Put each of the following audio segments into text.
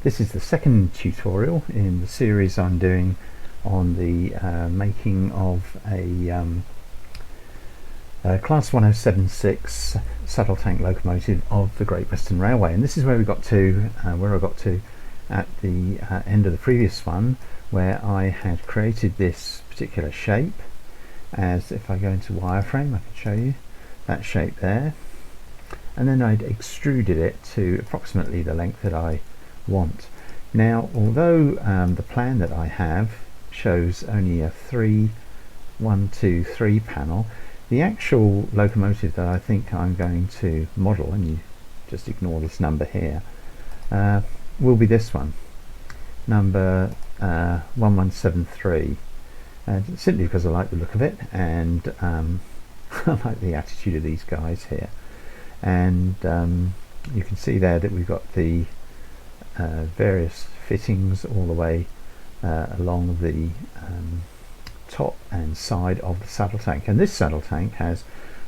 This is the second tutorial in the series I'm doing on the making of a Class 1076 saddle tank locomotive of the Great Western Railway, and this is where we got to, where I got to at the end of the previous one, where I had created this particular shape. As if I go into wireframe, I can show you that shape there, and then I'd extruded it to approximately the length that I want. Now, although the plan that I have shows only a 3, 1, 2, 3 panel, the actual locomotive that I think I'm going to model, and you just ignore this number here, will be this one, number 1173, simply because I like the look of it, and I like the attitude of these guys here. And you can see there that we've got the various fittings all the way along the top and side of the saddle tank, and this saddle tank has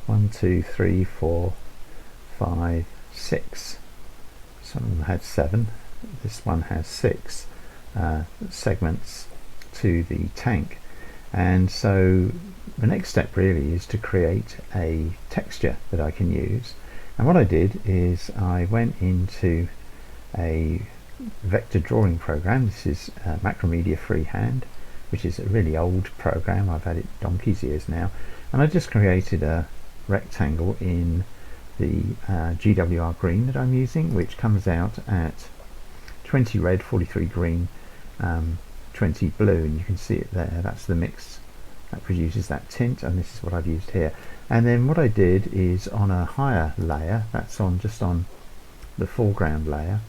1, 2, 3, 4, 5, 6. Some of them had 7. This one has 6 segments to the tank, and so the next step really is to create a texture that I can use. And what I did is I went into a vector drawing program. This is Macromedia Freehand, which is a really old program. I've had it donkey's years now, and I just created a rectangle in the GWR green that I'm using, which comes out at 20 red, 43 green, 20 blue, and you can see it there. That's the mix that produces that tint, and this is what I've used here. And then what I did is, on a higher layer, that's on just on the foreground layer,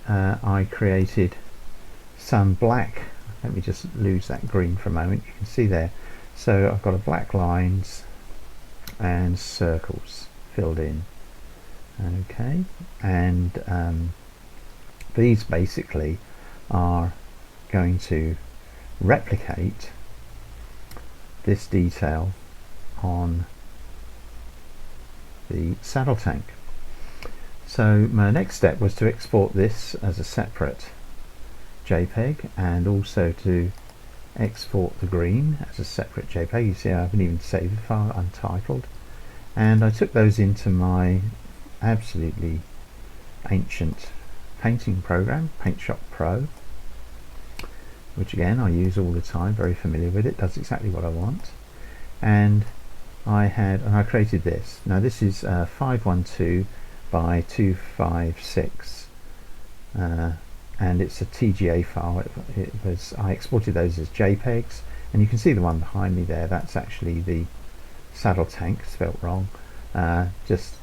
I created some black. Let me just lose that green for a moment. You can see there, so I've got a black lines and circles filled in. Okay, and these basically are going to replicate this detail on the saddle tank. So my next step was to export this as a separate JPEG, and also to export the green as a separate JPEG. You see I haven't even saved the file, untitled, and I took those into my absolutely ancient painting program, PaintShop Pro, which again I use all the time, very familiar with it, does exactly what I want. And I created this. Now this is 512 by 256, and it's a TGA file. I exported those as JPEGs, and you can see the one behind me there, that's actually the saddle tank, spelt wrong, just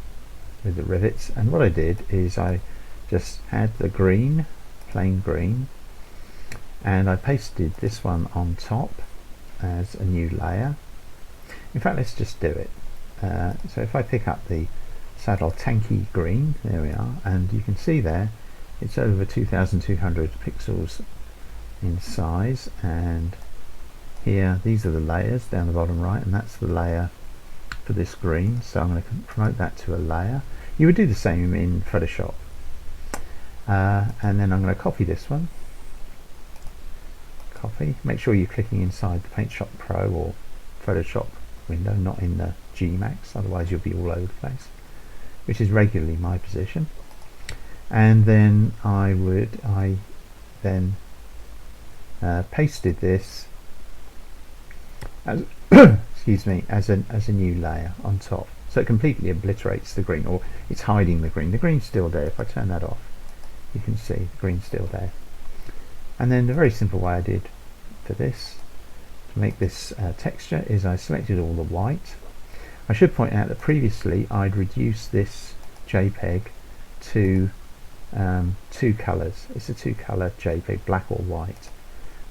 with the rivets. And what I did is I just had the green, plain green, and I pasted this one on top as a new layer. In fact, let's just do it. So if I pick up the saddle tanky green, there we are, and you can see there it's over 2200 pixels in size, and here these are the layers down the bottom right, and that's the layer for this green. So I'm going to promote that to a layer. You would do the same in Photoshop, and then I'm going to copy this one. Copy. Make sure you're clicking inside the PaintShop Pro or Photoshop window, not in the Gmax, otherwise you'll be all over the place, which is regularly my position. And then I then pasted this as excuse me, as a new layer on top, so it completely obliterates the green, or it's hiding the green. The green's still there. If I turn that off, you can see the green's still there. And then the very simple way I did for this to make this texture is I selected all the white. I should point out that previously I'd reduced this JPEG to 2 colors. It's a 2-color JPEG, black or white.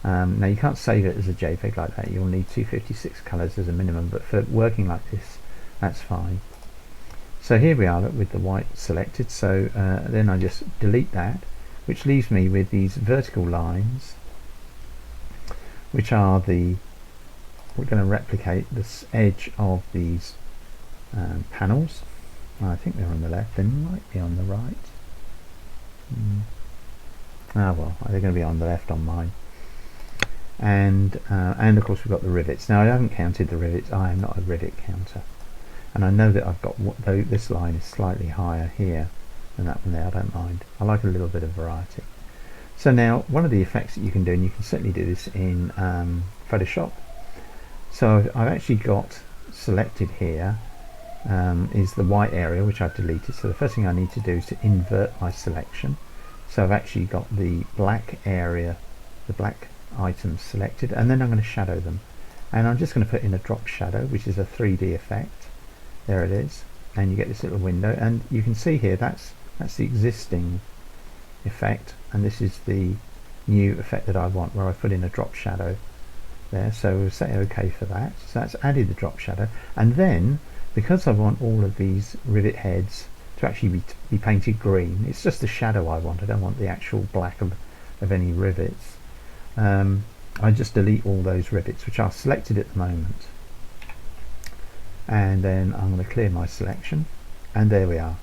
Now you can't save it as a JPEG like that. You'll need 256 colors as a minimum, but for working like this, that's fine. So here we are with the white selected. So then I just delete that, which leaves me with these vertical lines, which are we're going to replicate this edge of these panels. I think they're on the left, they might be on the right. well, they're going to be on the left on mine. And of course we've got the rivets. Now I haven't counted the rivets. I am not a rivet counter, and I know that I've got though this line is slightly higher here than that one there. I don't mind. I like a little bit of variety. So now one of the effects that you can do, and you can certainly do this in Photoshop. So I've actually got selected here is the white area, which I've deleted. So the first thing I need to do is to invert my selection. So I've actually got the black area, the black items selected, and then I'm going to shadow them, and I'm just going to put in a drop shadow, which is a 3D effect. There it is, and you get this little window, and you can see here that's the existing effect, and this is the new effect that I want, where I put in a drop shadow there. So we'll say OK for that. So that's added the drop shadow, and then because I want all of these rivet heads to actually be painted green, it's just the shadow I want. I don't want the actual black of any rivets. I just delete all those rivets, which are selected at the moment, and then I'm going to clear my selection, and there we are.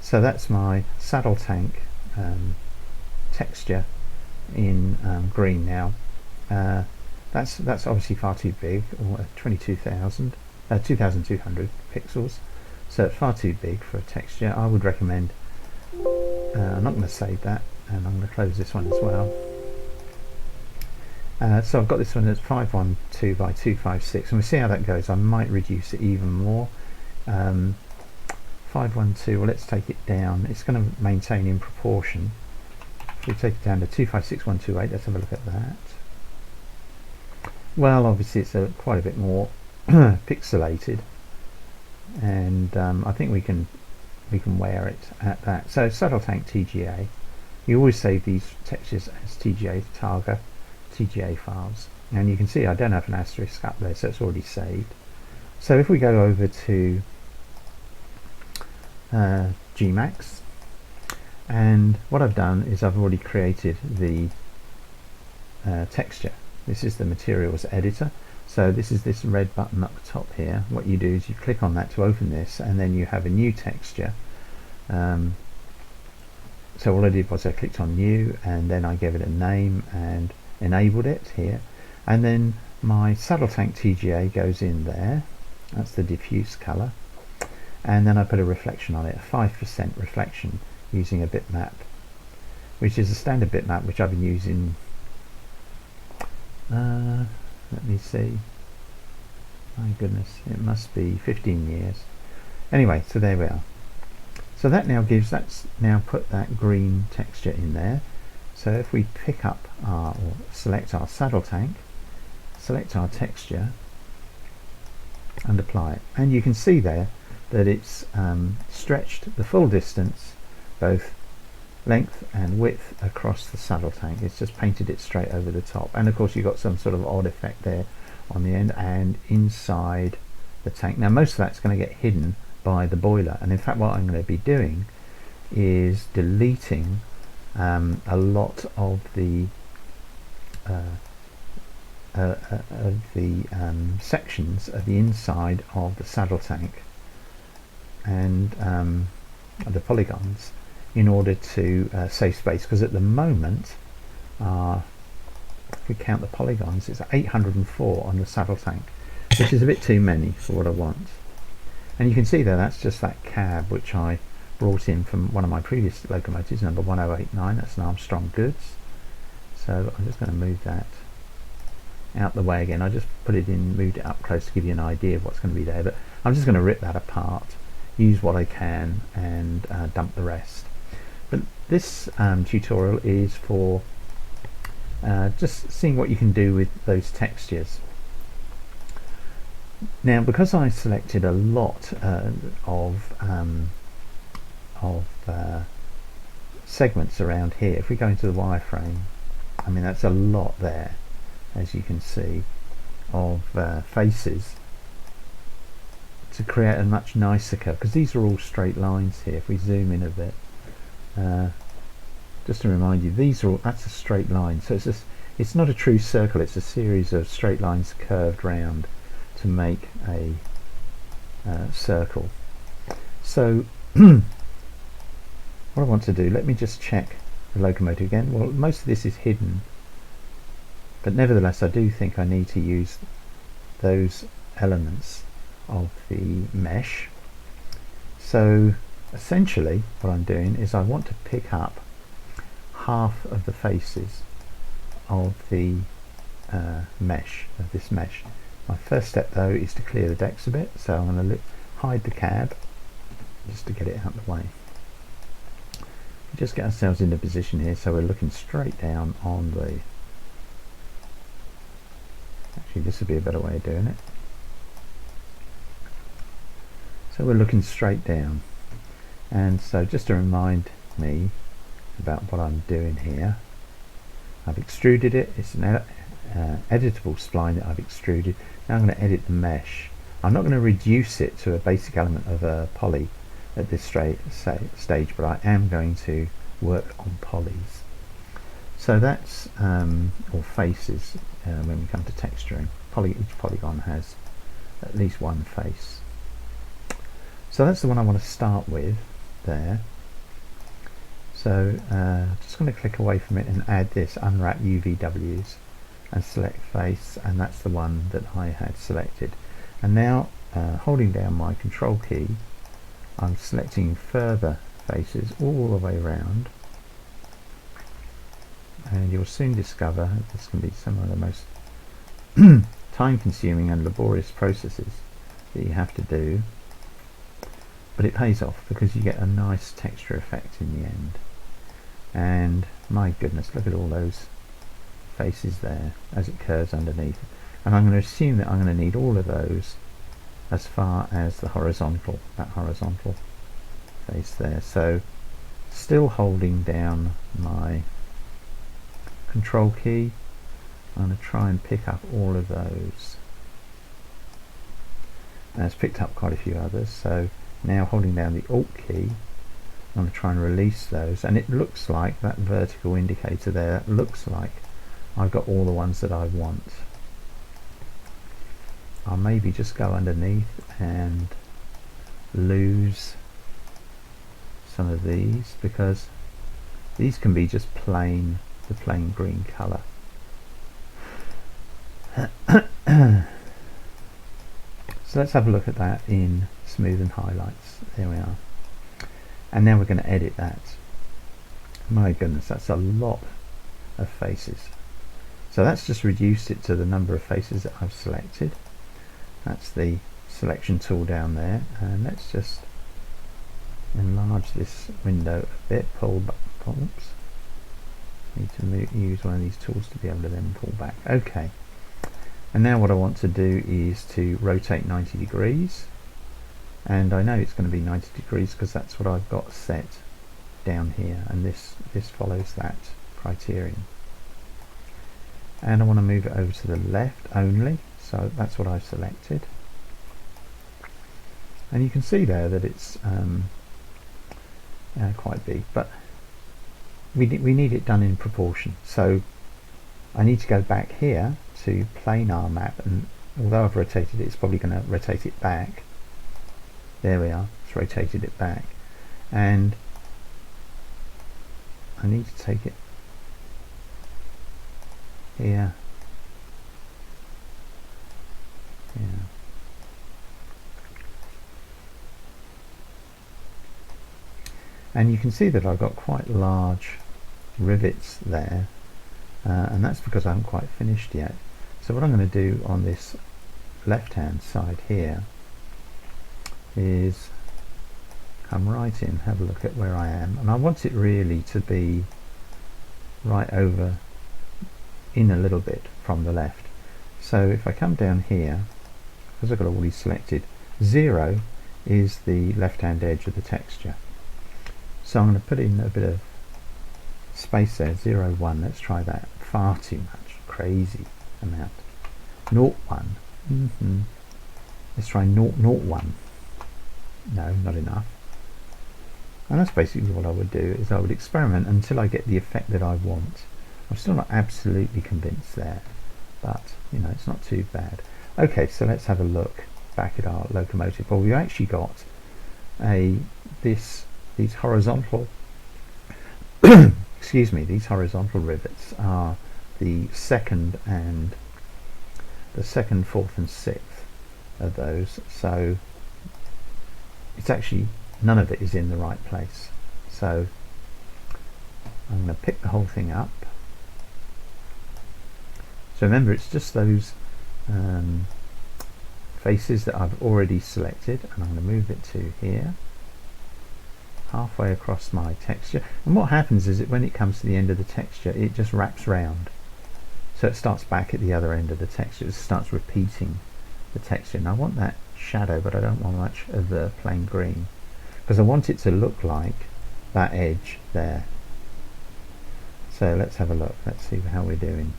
So that's my saddle tank texture in green now. That's obviously far too big, or 2200 pixels, so it's far too big for a texture. I would recommend, I'm not going to save that, and I'm going to close this one as well. So I've got this one that's 512 by 256, and we'll see how that goes. I might reduce it even more. 512, well, let's take it down. It's going to maintain in proportion. If we take it down to 256128, let's have a look at that. Well, obviously it's quite a bit more pixelated, and I think we can wear it at that. So Saddle Tank TGA, you always save these textures as TGA files, and you can see I don't have an asterisk up there, so it's already saved. So if we go over to Gmax, and what I've done is I've already created the texture. This is the materials editor, so this is this red button up the top here. What you do is you click on that to open this, and then you have a new texture. So all I did was I clicked on new, and then I gave it a name and enabled it here, and then my Saddle Tank TGA goes in there. That's the diffuse color, and then I put a reflection on it, a 5% reflection, using a bitmap, which is a standard bitmap which I've been using, let me see, my goodness, it must be 15 years. Anyway, so there we are. So that now gives, that's now put that green texture in there. So if we pick up or select our saddle tank, select our texture and apply it, and you can see there that it's stretched the full distance, both length and width, across the saddle tank. It's just painted it straight over the top, and of course you've got some sort of odd effect there on the end and inside the tank. Now most of that's going to get hidden by the boiler, and in fact what I'm going to be doing is deleting a lot of the sections of the inside of the saddle tank and the polygons, in order to save space, because at the moment if we count the polygons, it's 804 on the saddle tank, which is a bit too many for what I want. And you can see there, that's just that cab which I brought in from one of my previous locomotives, number 1089. That's an Armstrong Goods. So I'm just going to move that out the way again. I just put it in, moved it up close to give you an idea of what's going to be there, but I'm just going to rip that apart, use what I can, and dump the rest. But this tutorial is for just seeing what you can do with those textures. Now, because I selected a lot of segments around here, if we go into the wireframe, I mean that's a lot there, as you can see, of faces, to create a much nicer curve, because these are all straight lines here. If we zoom in a bit, just to remind you, these are all, that's a straight line, so it's not a true circle, it's a series of straight lines curved round to make a circle. So what I want to do, let me just check the locomotive again. Well, most of this is hidden, but nevertheless I do think I need to use those elements of the mesh. So essentially what I'm doing is I want to pick up half of the faces of the mesh, of this mesh. My first step though is to clear the decks a bit, so I'm going to hide the cab just to get it out of the way. Just get ourselves into position here so we're looking straight down on the, actually this would be a better way of doing it. So we're looking straight down, and so just to remind me about what I'm doing here, I've extruded it. It's an editable spline that I've extruded. Now I'm going to edit the mesh. I'm not going to reduce it to a basic element of a poly at this stage, but I am going to work on polys. So that's, or faces, when we come to texturing. Each polygon has at least one face. So that's the one I want to start with there. So just going to click away from it and add this unwrap UVWs and select face, and that's the one that I had selected. And now holding down my control key, I'm selecting further faces all the way around, and you'll soon discover this can be some of the most time consuming and laborious processes that you have to do, but it pays off because you get a nice texture effect in the end. And my goodness, look at all those faces there as it curves underneath, and I'm going to assume that I'm going to need all of those as far as the horizontal, that horizontal face there. So still holding down my control key, I'm going to try and pick up all of those. And it's picked up quite a few others, so now holding down the Alt key, I'm going to try and release those, and it looks like that vertical indicator there looks like I've got all the ones that I want. I'll maybe just go underneath and lose some of these, because these can be just plain, the plain green colour. So let's have a look at that in smooth and highlights. There we are. And now we're going to edit that. My goodness, that's a lot of faces. So that's just reduced it to the number of faces that I've selected. That's the selection tool down there, and let's just enlarge this window a bit. Oops. Need to use one of these tools to be able to then pull back. Okay. And now what I want to do is to rotate 90 degrees, and I know it's going to be 90 degrees because that's what I've got set down here, and this follows that criterion. And I want to move it over to the left only, so that's what I've selected. And you can see there that it's quite big, but we need it done in proportion. So I need to go back here to planar map, and although I've rotated it, it's probably going to rotate it back. There we are, it's rotated it back, and I need to take it here. Yeah. And you can see that I've got quite large rivets there, and that's because I haven't quite finished yet. So what I'm going to do on this left hand side here is come right in, have a look at where I am, and I want it really to be right over in a little bit from the left. So if I come down here, because I've got all these selected, 0 is the left hand edge of the texture. So I'm going to put in a bit of space there, 0, 1, let's try that. Far too much, crazy amount. 0, 1, let's try 0, 0, 1. No, not enough. And that's basically what I would do, is I would experiment until I get the effect that I want. I'm still not absolutely convinced there, but you know, it's not too bad. Okay, so let's have a look back at our locomotive. Well, we've actually got these horizontal excuse me, these horizontal rivets are the second, fourth and sixth of those, so it's actually none of it is in the right place. So I'm going to pick the whole thing up. So remember, it's just those faces that I've already selected, and I'm going to move it to here, halfway across my texture. And what happens is that when it comes to the end of the texture, it just wraps round. So it starts back at the other end of the texture. It starts repeating the texture. And I want that shadow, but I don't want much of the plain green, because I want it to look like that edge there. So let's have a look. Let's see how we're doing.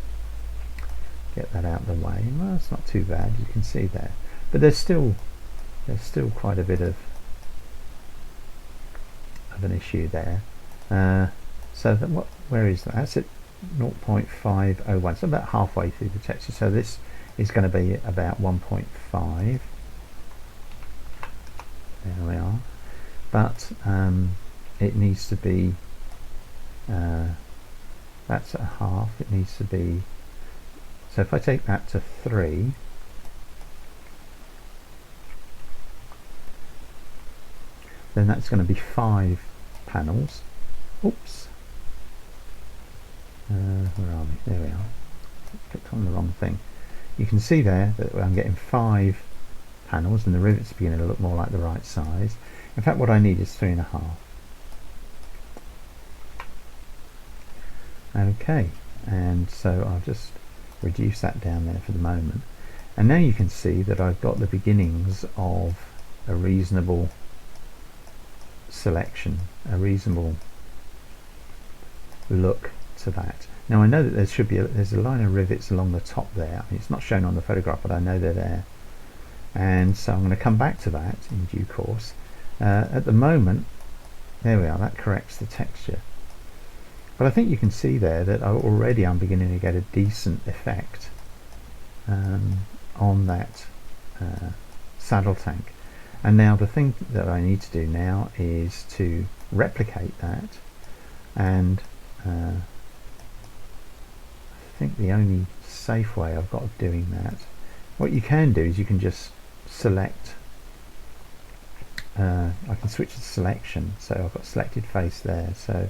Get that out of the way. Well, it's not too bad. You can see there, but there's still quite a bit of an issue there. So that where is that? That's at 0.501. So about halfway through the texture. So this is going to be about 1.5. There we are. But it needs to be. That's at half. It needs to be. So if I take that to 3, then that's going to be 5 panels. Oops. Where are we? There we are. Clicked on the wrong thing. You can see there that I'm getting 5 panels, and the rivets are beginning to look more like the right size. In fact, what I need is 3.5. Okay, and so I'll just reduce that down there for the moment. And now you can see that I've got the beginnings of a reasonable selection, a reasonable look to that. Now I know that there's a line of rivets along the top there. I mean, it's not shown on the photograph, but I know they're there. And so I'm going to come back to that in due course. At the moment, there we are, that corrects the texture. But I think you can see there that already I'm beginning to get a decent effect on that saddle tank. And now the thing that I need to do now is to replicate that, and I think the only safe way I've got of doing that, what you can do is you can just select, I can switch the selection, so I've got selected face there. So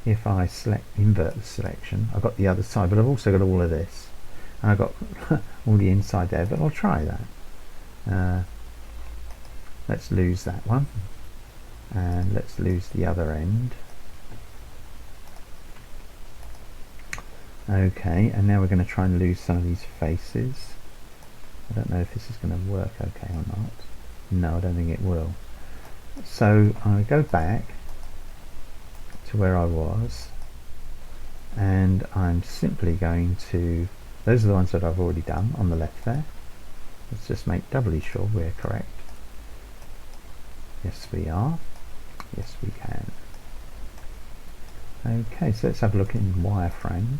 if I invert the selection, I've got the other side, but I've also got all of this, and I've got all the inside there, but I'll try that. Let's lose that one, and let's lose the other end. Okay, and now we're going to try and lose some of these faces. I don't know if this is going to work okay or not. No, I don't think it will. So I'm going to go back to where I was, and I'm simply going to, those are the ones that I've already done on the left there. Let's just make doubly sure we're correct. Yes, we are. Yes, we can. Okay, so let's have a look in wireframe.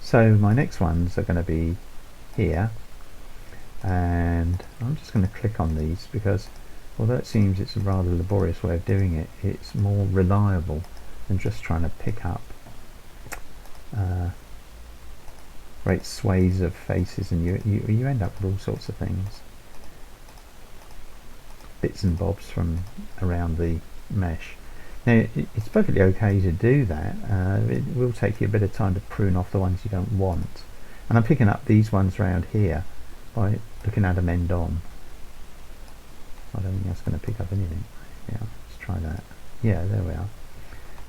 So my next ones are going to be here, and I'm just going to click on these because although it seems it's a rather laborious way of doing it, it's more reliable than just trying to pick up great swathes of faces, and you end up with all sorts of things, bits and bobs from around the mesh. Now it's perfectly okay to do that. It will take you a bit of time to prune off the ones you don't want, and I'm picking up these ones around here by looking at them end on. I don't think that's going to pick up anything. Yeah, let's try that. Yeah, there we are.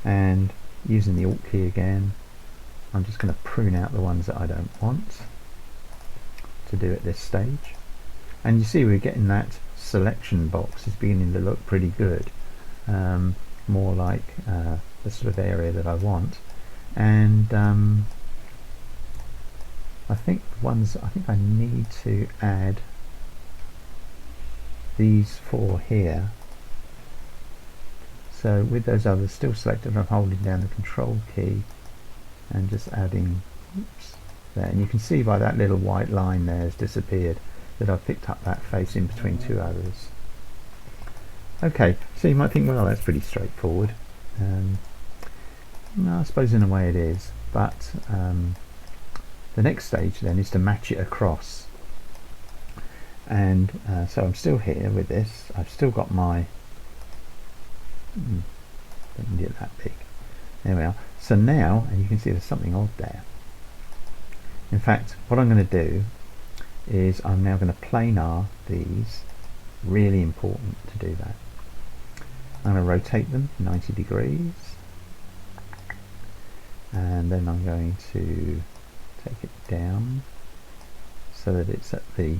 And using the Alt key again, I'm just going to prune out the ones that I don't want to do at this stage. And you see we're getting that selection box is beginning to look pretty good, more like the sort of area that I want. And I think I need to add these 4 here. So with those others still selected, I'm holding down the Control key and just adding, oops, there. And you can see by that little white line there has disappeared that I've picked up that face in between 2 others. Okay, so you might think, well, that's pretty straightforward. No, I suppose in a way it is, but the next stage then is to match it across. And so I'm still here with this. I've still got my didn't get that big. There we are. So now, and you can see there's something odd there. In fact, what I'm going to do is I'm now going to planar these. Really important to do that. I'm going to rotate them 90 degrees, and then I'm going to take it down so that it's at the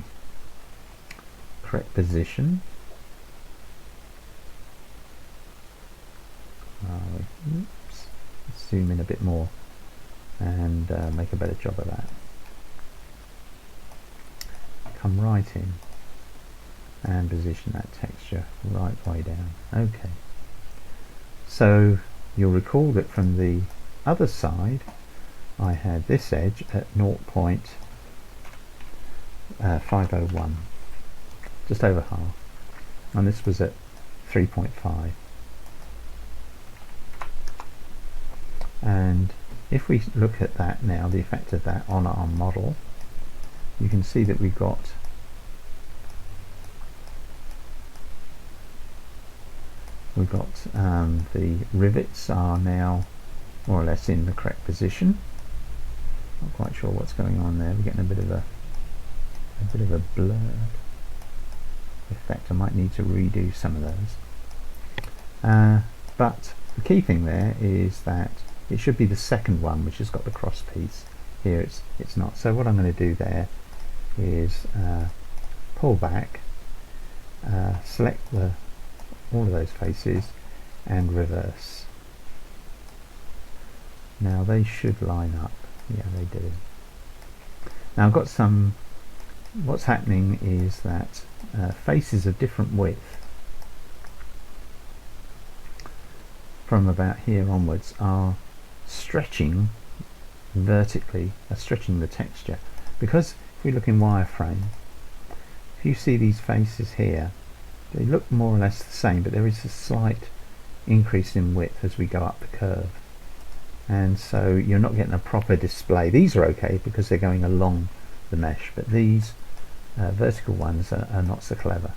correct position. Oops. Let's zoom in a bit more and make a better job of that. Come right in and position that texture right way down. Okay. So you'll recall that from the other side I had this edge at 0.501, just over half, and this was at 3.5. And if we look at that now, the effect of that on our model, you can see that we've got the rivets are now more or less in the correct position. Not quite sure what's going on there. We're getting a bit of a blurred effect. I might need to redo some of those. But the key thing there is that it should be the second one which has got the cross piece. Here it's not. So what I'm going to do there is pull back, select all of those faces and reverse. Now they should line up. Yeah, they do. Now I've got some, what's happening is that faces of different width from about here onwards are stretching vertically, stretching the texture. Because if we look in wireframe, if you see these faces here, they look more or less the same, but there is a slight increase in width as we go up the curve, and so you're not getting a proper display. These are okay because they're going along the mesh, but these vertical ones are not so clever.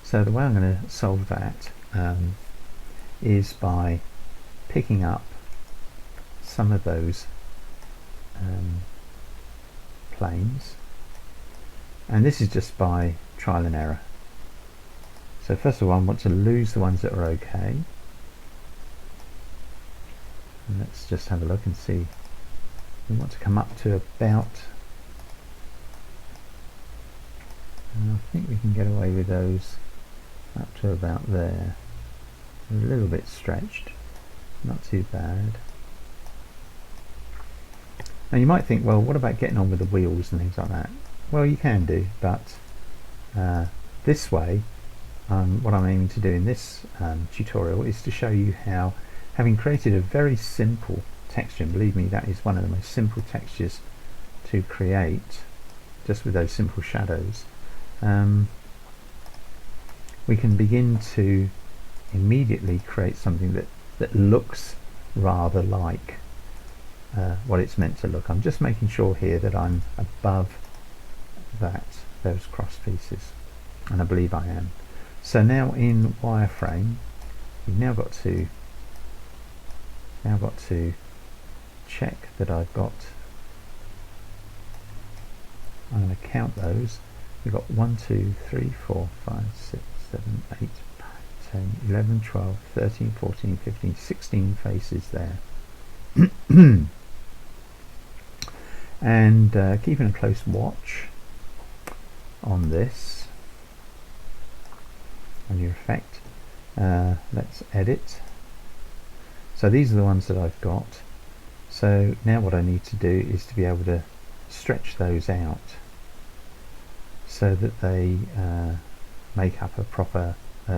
So the way I'm going to solve that is by picking up some of those planes, and this is just by trial and error. So first of all, I want to lose the ones that are okay, and let's just have a look and see. We want to come up to about, and I think we can get away with those up to about there. A little bit stretched, not too bad. Now you might think, well, what about getting on with the wheels and things like that? Well, you can do, but this way, what I'm aiming to do in this tutorial is to show you how, having created a very simple texture, and believe me, that is one of the most simple textures to create, just with those simple shadows, we can begin to immediately create something that looks rather like what it's meant to look. I'm just making sure here that I'm above those cross pieces, and I believe I am. So now in wireframe, we've now got to check that I've got, I'm going to count those. We've got 1, 2, 3, 4, 5, 6, 7, 8, 10, 11, 12, 13, 14, 15, 16 faces there. And keeping a close watch on this, on your effect, let's edit. So these are the ones that I've got. So now what I need to do is to be able to stretch those out so that they make up a proper,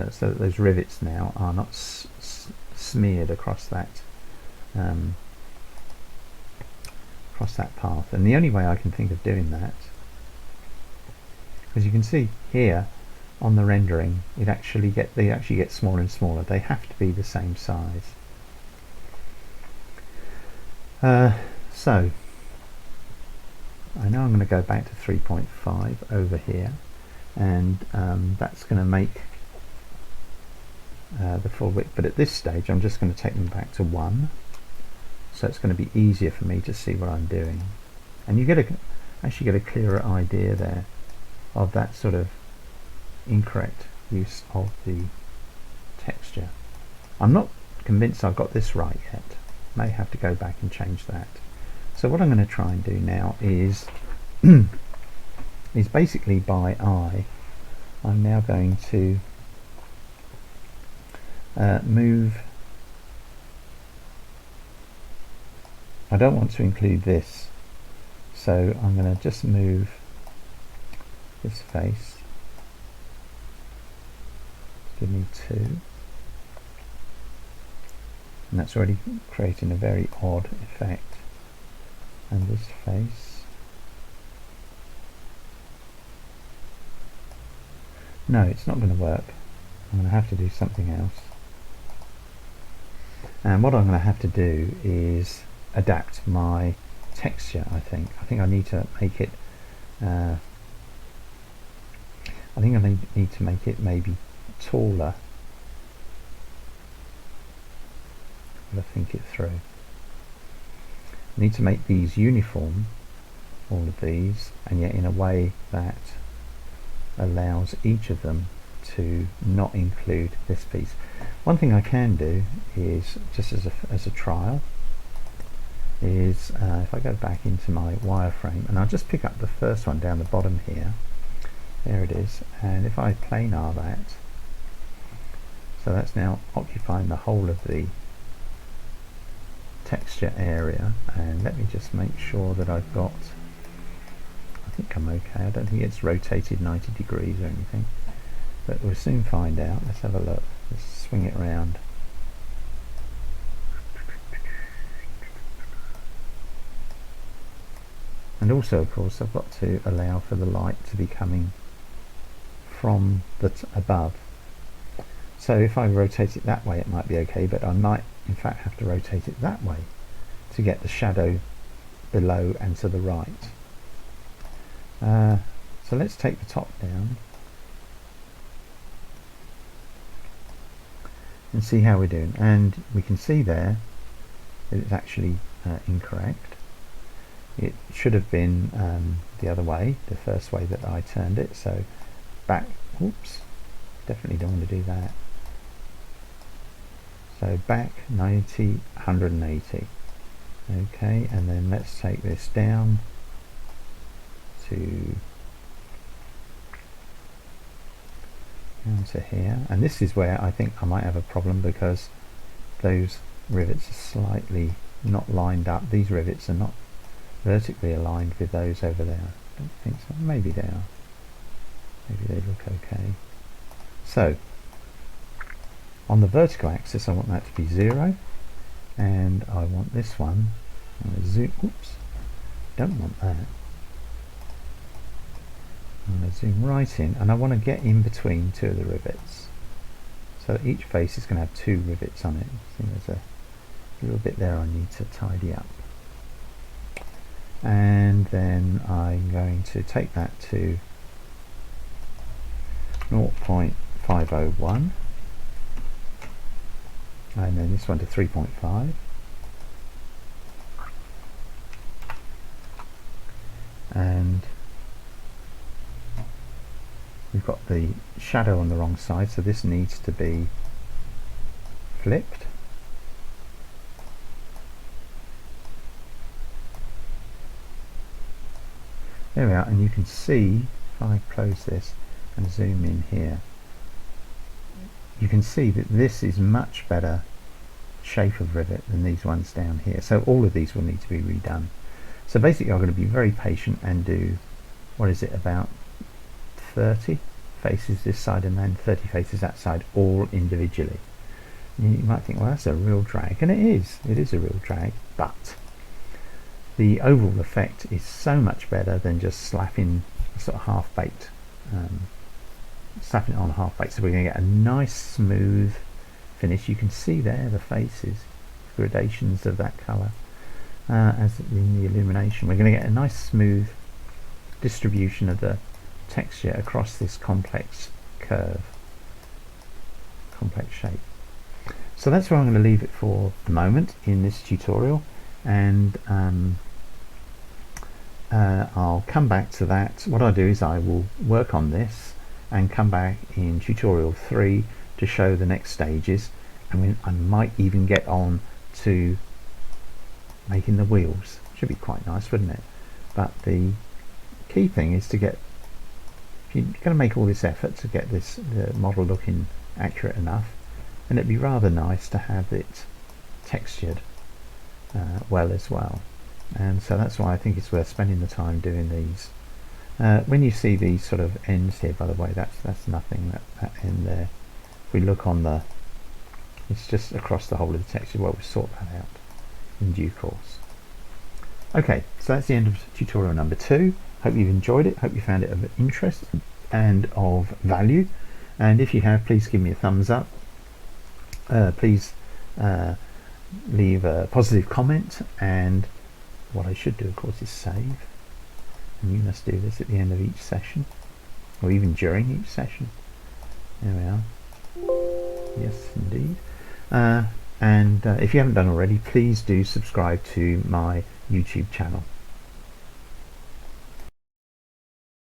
so that those rivets now are not smeared across that path. And the only way I can think of doing that, because you can see here on the rendering, they actually get smaller and smaller. They have to be the same size. So I know I'm going to go back to 3.5 over here, and that's going to make the full width, but at this stage I'm just going to take them back to 1, so it's going to be easier for me to see what I'm doing, and you actually get a clearer idea there of that sort of incorrect use of the texture. I'm not convinced I've got this right yet. May have to go back and change that. So what I'm going to try and do now is is basically by eye. I'm now going to move. I don't want to include this, so I'm going to just move this face. Give me 2, and that's already creating a very odd effect. And this face, no, it's not going to work. I'm going to have to do something else, and what I'm going to have to do is adapt my texture. I think I need to make it need to make it maybe taller. I'm going to think it through. I need to make these uniform, all of these, and yet in a way that allows each of them to not include this piece. One thing I can do is, just as a trial, is if I go back into my wireframe, and I'll just pick up the first one down the bottom here, there it is, and if I planar that, so that's now occupying the whole of the texture area, and let me just make sure that I've got, I think I'm okay. I don't think it's rotated 90 degrees or anything, but we'll soon find out. Let's have a look. Let's swing it around. And also, of course, I've got to allow for the light to be coming from the above. So if I rotate it that way, it might be okay, but I might in fact have to rotate it that way to get the shadow below and to the right. So let's take the top down and see how we're doing, and we can see there that it's actually incorrect. It should have been the other way, the first way that I turned it, so back, whoops, definitely don't want to do that. So back 90, 180. Okay, and then let's take this down to here, and this is where I think I might have a problem, because those rivets are slightly not lined up. These rivets are not vertically aligned with those over there. I don't think so. Maybe they are. Maybe they look okay. So on the vertical axis I want that to be 0, and I want this one, I'm going to zoom, oops, don't want that. I'm going to zoom right in, and I want to get in between 2 of the rivets. So each face is going to have 2 rivets on it. See, there's a little bit there I need to tidy up. And then I'm going to take that to 0.501, and then this one to 3.5, and we've got the shadow on the wrong side, so this needs to be flipped. There we are, and you can see, if I close this and zoom in here, you can see that this is much better shape of rivet than these ones down here. So all of these will need to be redone. So basically I'm going to be very patient and do, what is it, about 30 faces this side and then 30 faces that side, all individually. And you might think, well, that's a real drag, and it is a real drag, but the overall effect is so much better than just slapping sort of half-baked, slapping it on half-baked. So we're going to get a nice smooth finish. You can see there the faces, gradations of that colour. as in the illumination. We're going to get a nice smooth distribution of the texture across this complex curve, complex shape. So that's where I'm going to leave it for the moment in this tutorial, and I'll come back to that. What I'll do is I will work on this and come back in tutorial 3 to show the next stages, and I might even get on to making the wheels. Should be quite nice, wouldn't it? But the key thing is to get, you're going to make all this effort to get the model looking accurate enough, and it'd be rather nice to have it textured well as well. And so that's why I think it's worth spending the time doing these. When you see these sort of ends here, by the way, that's nothing, that end there. If we look on the, it's just across the whole of the texture. Well, we'll sort that out in due course. Okay, so that's the end of tutorial number 2. Hope you've enjoyed it. Hope you found it of interest and of value. And if you have, please give me a thumbs up. Please leave a positive comment, and what I should do, of course, is save. And you must do this at the end of each session, or even during each session. There we are. Yes, indeed. And if you haven't done already, please do subscribe to my YouTube channel.